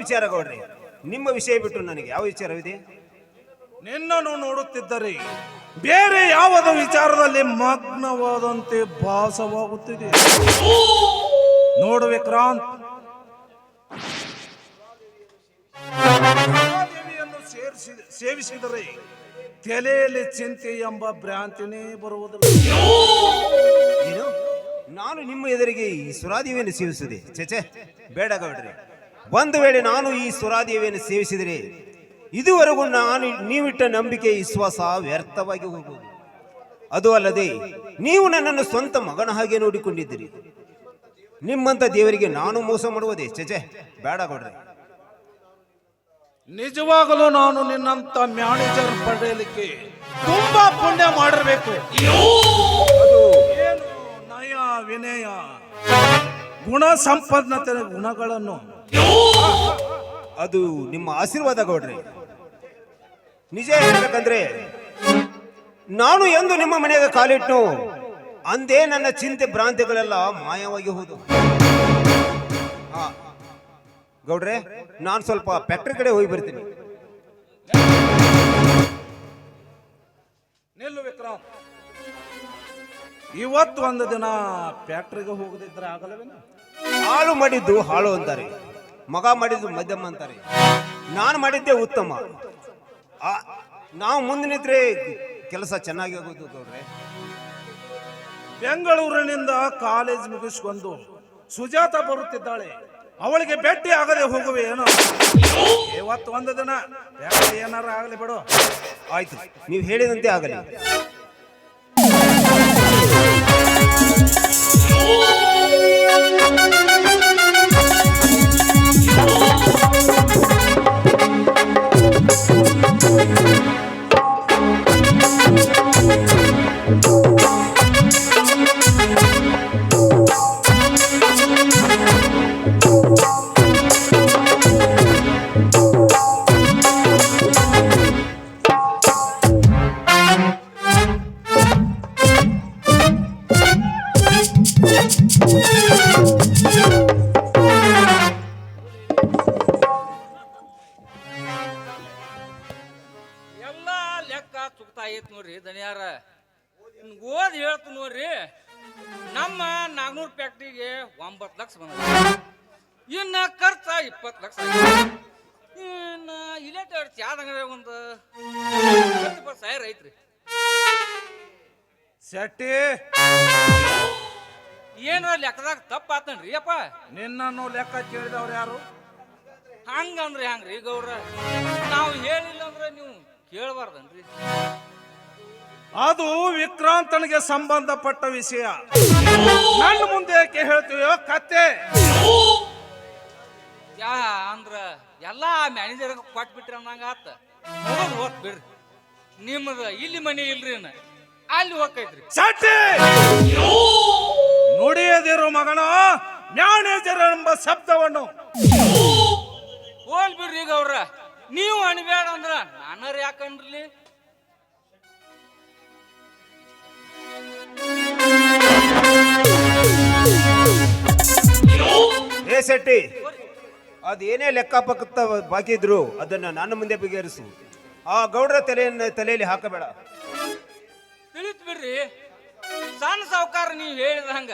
ವಿಚಾರ ಗೌಡ್ರಿ? ನಿಮ್ಮ ವಿಷಯ ಬಿಟ್ಟು ನನಗೆ ಯಾವ ವಿಚಾರವಿದೆ? ನಿನ್ನನ್ನು ನೋಡುತ್ತಿದ್ದರೆ ಬೇರೆ ಯಾವುದೋ ವಿಚಾರದಲ್ಲಿ ಮಗ್ನವಾದಂತೆ ಭಾಸವಾಗುತ್ತಿದೆ. ನೋಡು ವಿಕ್ರಾಂತ್, ದೇವಿಯನ್ನು ಸೇವಿಸಿದರೆ ತಲೆಯಲ್ಲಿ ಚಿಂತೆ ಎಂಬ ಭ್ರಾಂತಿನೇ ಬರುವುದಿಲ್ಲ. ಏನು? ನಾನು ನಿಮ್ಮ ಎದುರಿಗೆ ಈ ಸುರಾದೇವಿಯನ್ನು ಸೇವಿಸಿದೆ? ಚಚೆ, ಬೇಡ ಗೌಡ್ರಿ. ಒಂದು ವೇಳೆ ನಾನು ಈ ಸುರಾದೇವಿಯನ್ನು ಸೇವಿಸಿದರೆ ಇದುವರೆಗೂ ನೀವಿಟ್ಟ ನಂಬಿಕೆ ವಿಶ್ವಾಸ ವ್ಯರ್ಥವಾಗಿ ಹೋಗುವುದು. ಅದು ಅಲ್ಲದೆ ನೀವು ನನ್ನನ್ನು ಸ್ವಂತ ಮಗನ ಹಾಗೆ ನೋಡಿಕೊಂಡಿದ್ದೀರಿ. ನಿಮ್ಮಂತ ದೇವರಿಗೆ ನಾನು ಮೋಸ ಮಾಡುವುದೇ? ಚಚೆ, ಬೇಡ ಗೌಡ್ರೆ. ನಿಜವಾಗಲೂ ನಾನು ನಿನ್ನಂತ ಮ್ಯಾನೇಜರ್ ಪಡೆಯಲಿಕ್ಕೆ ತುಂಬಾ ಪುಣ್ಯ ಮಾಡಿರ್ಬೇಕು. ಅದು ಏನು ನಯ ವಿನಯ ಗುಣ ಸಂಪನ್ನತೆ ಗುಣಗಳನ್ನು, ಅದು ನಿಮ್ಮ ಆಶೀರ್ವಾದ ಗೌಡ್ರೆ. ನಿಜ ಹೇಳ್ಬೇಕಂದ್ರೆ ನಾನು ಎಂದು ನಿಮ್ಮ ಮನೆಗೆ ಕಾಲಿಟ್ಟು ಅಂದೇ ನನ್ನ ಚಿಂತೆ ಭ್ರಾಂತಿಗಳೆಲ್ಲ ಮಾಯವಾಗಿ ಹೋದು. ಗೌಡ್ರೆ, ನಾನು ಸ್ವಲ್ಪ ಫ್ಯಾಕ್ಟ್ರಿ ಕಡೆ ಹೋಗಿ ಬರ್ತೀನಿ. ನಿಲ್ಲು ವಿಕ್ರಾಂತ್, ಇವತ್ತು ಒಂದು ದಿನ ಫ್ಯಾಕ್ಟ್ರಿಗೆ ಹೋಗದಿದ್ರೆ ಆಗಲ್ಲವೇನು? ಹಾಳು ಮಾಡಿದ್ದು ಹಾಳು ಅಂತಾರೆ, ಮಗ ಮಾಡಿದ್ದು ಮಧ್ಯಮ ಅಂತಾರೆ. ನಾನು ಮಾಡಿದ್ದೆ ಉತ್ತಮ. ನಾವು ಮುಂದೆ ನಿಂತ್ರೆ ಕೆಲಸ ಚೆನ್ನಾಗಿ ಆಗೋದು ಗೌಡ್ರೆ. ಬೆಂಗಳೂರಿನಿಂದ ಕಾಲೇಜ್ ಮುಗಿಸ್ಕೊಂಡು ಸುಜಾತ ಬರುತ್ತಿದ್ದಾಳೆ. ಅವಳಿಗೆ ಭೇಟಿ ಆಗದೆ ಹೋಗುವೆ ಏನೋ? ಇವತ್ತು ಒಂದು ದಿನ ಏನಾರ ಆಗಲಿ ಬಿಡು. ಆಯ್ತು, ನೀವು ಹೇಳಿದಂತೆ ಆಗಲಿ. ನೋಡ್ರಿ ದನಿಯಾರ ಓದ್ ಹೇಳ್ತು ನೋಡ್ರಿ. ನಮ್ಮ 400 ಫ್ಯಾಕ್ಟ್ರಿಗೆ 9 ಲಕ್ಷ ಬಂದ, ಇನ್ನ ಖರ್ಚ 20 ಲಕ್ಷ. ಇನ್ನ ಇಲೆಕ್ಟರ್ ಚಾದಂಗ ಒಂದು 20,000 ಐತ್ರಿ. ಶೆಟ್ಟಿ, ಏನ ಲೆಕ್ಕದಾಗ ತಪ್ಪ ಆತನ್ರಿ ಅಪ್ಪ? ನಿನ್ನನ್ನು ಲೆಕ್ಕ ಕೇಳಿದವ್ರು ಯಾರು? ಹಂಗಂದ್ರೆ ಹಂಗ್ರಿ ಗೌಡ್ರ, ನಾವು ಹೇಳಿಲ್ಲ ಅಂದ್ರೆ ನೀವು ಕೇಳಬಾರ್ದನ್ರಿ. ಅದು ವಿಕ್ರಾಂತನಿಗೆ ಸಂಬಂಧಪಟ್ಟ ವಿಷಯ. ನನ್ನ ಮುಂದೆ ಯಾಕೆ ಹೇಳ್ತೀವೋ ಕತ್ತೆ? ಯಾ ಅಂದ್ರ ಎಲ್ಲಾ ಮ್ಯಾನೇಜರ್ ಕೊಟ್ಬಿಟ್ರಿ ಅನ್ನಂಗ ಆತ. ಹೋಗೋದು ಹೋತ್ ಬಿಡ್ರಿ, ನಿಮ್ಮದ ಇಲ್ಲಿ ಮನೆ ಇಲ್ರಿ, ಅಲ್ಲಿ ಹೋಗ್ತೈತ್ರಿ. ಶೆಟ್ಟಿ, ನುಡಿಯದಿರೋ ಮಗನ ಮ್ಯಾನೇಜರ್ ಎಂಬ ಶಬ್ದವನ್ನು ಹೋಲ್ ಬಿಡ್ರಿ ಈಗ ಅವ್ರ. ನೀವು ಅನ್ಬೇಡ ಅಂದ್ರ ನಾನರ್ ಯಾಕಂದ್ರಲಿ? ಏ ಶೆಟ್ಟಿ, ಅದೇನೇ ಲೆಕ್ಕಪಕ್ಕ ಬಾಕಿ ಇದ್ರು ಅದನ್ನ ನನ್ನ ಮುಂದೆ ಬಗೆಹರಿಸು. ಆ ಗೌಡ್ರ ತಲೆಯಲ್ಲಿ ಹಾಕಬೇಡ. ತಿಳಿತ್ ಬಿಡ್ರಿ, ಸಣ್ಣ ಸಾವುಕಾರ ನೀವು ಹೇಳಿದ ಹಂಗ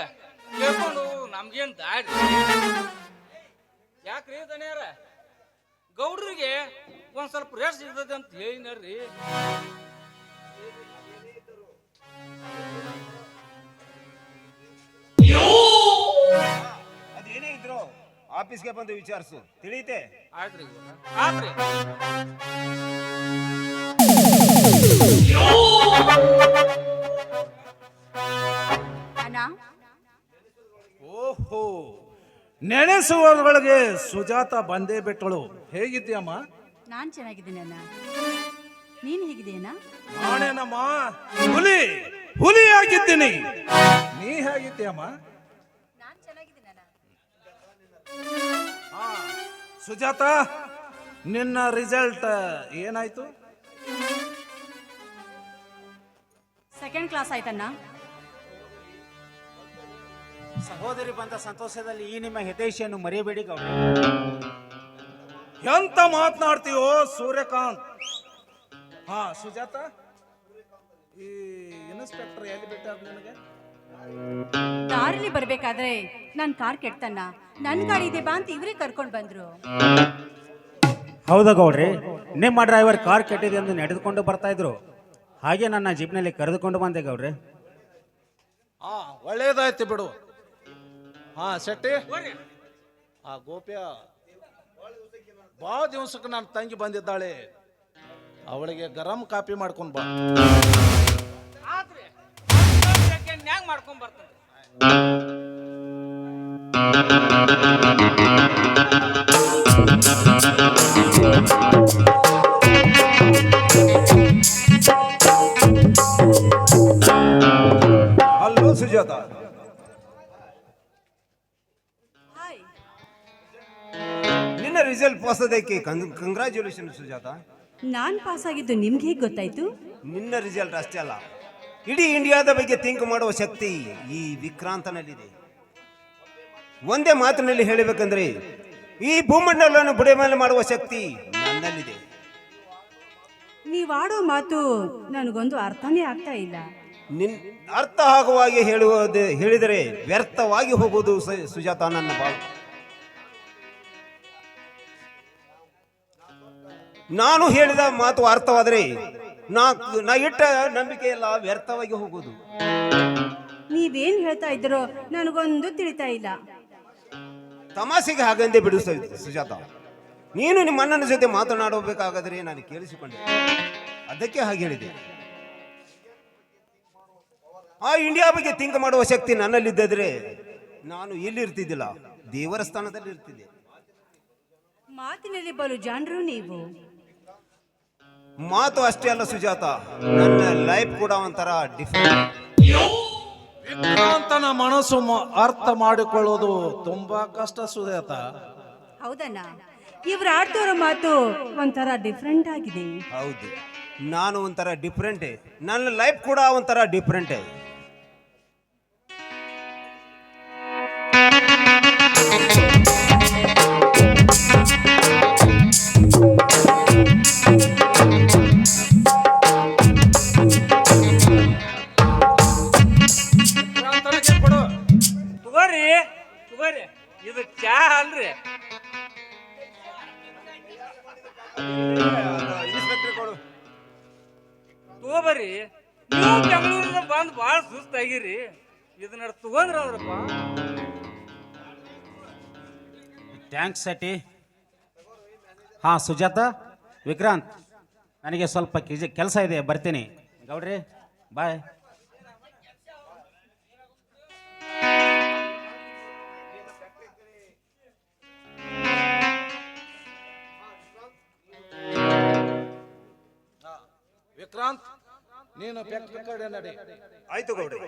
ಕೇಳ್ಕೊಂಡು ನಮ್ಗೇನ್ ದಾಡ್ರಿ. ಯಾಕ್ರಿ ದನಿಯಾರ, ಗೌಡ್ರಿಗೆ ಒಂದ್ ಸ್ವಲ್ಪ ರೆಸ್ಟ್ ಇರ್ತದೆ ಅಂತ ಹೇಳಿನರ್ರಿ. ಅದೇನೇ ಇದ್ರು ಆಫೀಸ್ಗೆ ಬಂದು ವಿಚಾರಿಸು, ತಿಳಿತೆ? ಆಯ್ತ್ರಿ ಆಯ್ತ್ರಿ. ಓಹೋ, ನೆನೆಸುವವರೊಳಗೆ ಸುಜಾತ ಬಂದೇ ಬಿಟ್ಟಳು. ಹೇಗಿದ್ದೀಯಮ್ಮ? ನಾನ್ ಚೆನ್ನಾಗಿದ್ದೀನಿ ಅಣ್ಣ, ನೀನ್ ಹೇಗಿದ್ದೀಯಣ್ಣ? ನಾನೇನಮ್ಮ ಹುಲಿ ಆಗಿದ್ದೀನಿ. ನೀ ಹೇಗಿದ್ದೀಯಮ್ಮ? ನಾನ್ ಚೆನ್ನಾಗಿದ್ದೀನಿ ಅಣ್ಣ. ಸುಜಾತ, ನಿನ್ನ ರಿಸಲ್ಟ್ ಏನಾಯ್ತು? ಸೆಕೆಂಡ್ ಕ್ಲಾಸ್ ಆಯ್ತಣ್ಣ. ಸಹೋದರಿ ಬಂದ ಸಂತೋಷದಲ್ಲಿ ಈ ನಿಮ್ಮ ಹಿತೈಷಿಯನ್ನು ಮರೆಯಬೇಡಿ ಗೌಡ್ರೆ. ಎಂತ ಮಾತನಾಡ್ತೀಯೋ ಸೂರ್ಯಕಾಂತ್. ಹಾ ಸುಜಾತ, ಈ ಇನ್ಸ್ಪೆಕ್ಟರ್ ಎಲ್ಲಿ ಬಿಟ್ಟಾರ ನಿನಗೆ? ದಾರಿಲಿ ಬರ್ಬೇಕಾದ್ರೆ ನನ್ ಕಾರ್ ಕೆಡ್ತಣ್ಣ, ನನ್ ಗಾಡಿ ಇದೆ ಬಾ ಅಂತ ಇವ್ರೇ ಕರ್ಕೊಂಡ್ ಬಂದ್ರು. ಹೌದಾ ಗೌಡ್ರಿ, ನಿಮ್ಮ ಡ್ರೈವರ್ ಕಾರ್ ಕೆಟ್ಟಿದೆ ಎಂದು ನಡೆದುಕೊಂಡು ಬರ್ತಾ ಇದ್ರು. ಹಾಗೆ ನನ್ನ ಜೀಪ್ನಲ್ಲಿ ಕರೆದುಕೊಂಡು ಬಂದೆ ಗೌಡ್ರಿ. ಹಾ ಒಳ್ಳೇದಾಯ್ತು ಬಿಡು. ಹಾ ಶೆಟ್ಟಿ, ಬರ್ರಿ. ಆ ಗೋಪ್ಯ ಭಾಳ ದಿವಸಕ್ಕೆ ನನ್ನ ತಂಗಿ ಬಂದಿದ್ದಾಳೆ, ಅವಳಿಗೆ ಗರಂ ಕಾಪಿ ಮಾಡ್ಕೊಂಡು ಬಾ. ಆತ್ರಿ ನ್ಯಾಗ್ ಮಾಡ್ಕೊಂಡ್ ಬರ್ತಾನೆ. Hello Sujata, hi. ನಿನ್ನ ರಿಸಲ್ಟ್ ಪಾಸ್ ಅದಕ್ಕೆ ಕಂಗ್ರ್ಯಾಚುಲೇಷನ್ ಸುಜಾತ. ನಾನ್ ಪಾಸ್ ಆಗಿದ್ದು ನಿಮ್ಗೆ ಹೇಗೆ ಗೊತ್ತಾಯ್ತು? ನಿನ್ನ ರಿಸಲ್ಟ್ ಅಷ್ಟೇ ಅಲ್ಲ, ಇಡೀ ಇಂಡಿಯಾದ ಬಗ್ಗೆ ಥಿಂಕ್ ಮಾಡುವ ಶಕ್ತಿ ಈ ವಿಕ್ರಾಂತನಲ್ಲಿದೆ. ಒಂದೇ ಮಾತಿನಲ್ಲಿ ಹೇಳಬೇಕಂದ್ರೆ ಈ ಭೂಮಂಡಲವನ್ನು ಬುಡಮೇಲೆ ಮಾಡುವ ಶಕ್ತಿ ನನ್ನಲ್ಲಿದೆ. ನೀವಾಡೋ ಮಾತು ನನಗೊಂದು ಅರ್ಥನೇ ಆಗ್ತಾ ಇಲ್ಲ. ನಿನ್ ಅರ್ಥ ಆಗುವ ಹಾಗೆ ಹೇಳಿದರೆ ವ್ಯರ್ಥವಾಗಿ ಹೋಗುವುದು ಸುಜಾತ ನನ್ನ ಬಾಳು. ನಾನು ಹೇಳಿದ ಮಾತು ಅರ್ಥವಾದರೆ ನಾ ಇಟ್ಟ ನಂಬಿಕೆ ಎಲ್ಲ ವ್ಯರ್ಥವಾಗಿ ಹೋಗುವುದು. ನೀವೇನ್ ಹೇಳ್ತಾ ಇದ್ದೀರೋ ನನಗೊಂದು ತಿಳಿತಾ ಇಲ್ಲ. ತಮಾಷೆಗೆ ಹಾಗಂದೆ ಬಿಡು ಸುಜಾತ. ನೀನು ನಿಮ್ಮ ಅಣ್ಣನ ಜೊತೆ ಮಾತನಾಡಬೇಕಾದರೆ ನಾನು ಕೇಳಿಸಿಕೊಂಡೆ, ಅದಕ್ಕೆ ಹಾಗೆ ಹೇಳಿದೆ. ಆ ಇಂಡಿಯಾ ಬಗ್ಗೆ ಥಿಂಕ್ ಮಾಡುವ ಶಕ್ತಿ ನನ್ನಲ್ಲಿದ್ದರೆ ನಾನು ಇಲ್ಲಿ ಇರ್ತಿದ್ದಿಲ್ಲ, ದೇವರ ಸ್ಥಾನದಲ್ಲಿ ಇರ್ತಿದ್ದೆ. ಮಾತಿನಲ್ಲಿ ಬಲು ಜಾಣರು ನೀವು. ಮಾತು ಅಷ್ಟೇ ಅಲ್ಲ ಸುಜಾತ, ನನ್ನ ಲೈಫ್ ಕೂಡ ಒಂಥರ ಡಿಫ್ರೆಂಟ್. ವಿಕ್ರಾಂತನ ಮನಸ್ಸು ಅರ್ಥ ಮಾಡಿಕೊಳ್ಳೋದು ತುಂಬಾ ಕಷ್ಟ ಸುಜಾತ. ಹೌದಣ್ಣ, ಇವ್ರು ಆಡ್ತಿರೋ ಮಾತು ಒಂಥರ ಡಿಫ್ರೆಂಟ್ ಆಗಿದೆ. ಹೌದು, ನಾನು ಒಂಥರ ಡಿಫ್ರೆಂಟೇ, ನನ್ನ ಲೈಫ್ ಕೂಡ ಒಂಥರ ಡಿಫ್ರೆಂಟೇ. ವಿಕ್ರಾಂತನಿಗೆ ಕೊಡು. ತಗೋರಿ ತಗೋರಿ, ಇದು ಚಾ ಅಲ್ರಿ. ಇನ್ಸ್ಪೆಕ್ಟರ್ ಕೊಡು. ತಗೋಬರ್ರಿ, ನೀವು ಬೆಂಗಳೂರಿಂದ ಬಂದು ಭಾಳ ಸುಸ್ತಾಗಿರಿ, ಇದನ್ನ ತಗೊಂಡ್ರಪ್ಪ. ಥ್ಯಾಂಕ್ಸ್ ಸೆಟಿ. ಹಾಂ ಸುಜಾತ, ವಿಕ್ರಾಂತ್, ನನಗೆ ಸ್ವಲ್ಪ ಕೆಲಸ ಇದೆ, ಬರ್ತೀನಿ. ಗೌಡ್ರಿ ಬಾಯ್. ವಿಕ್ರಾಂತ್, ನೀನು ಫ್ಯಾಕ್ಟ್ರಿ ಕಡೆ ನಡಿ. ಆಯ್ತು ಗೌಡ್ರೆ.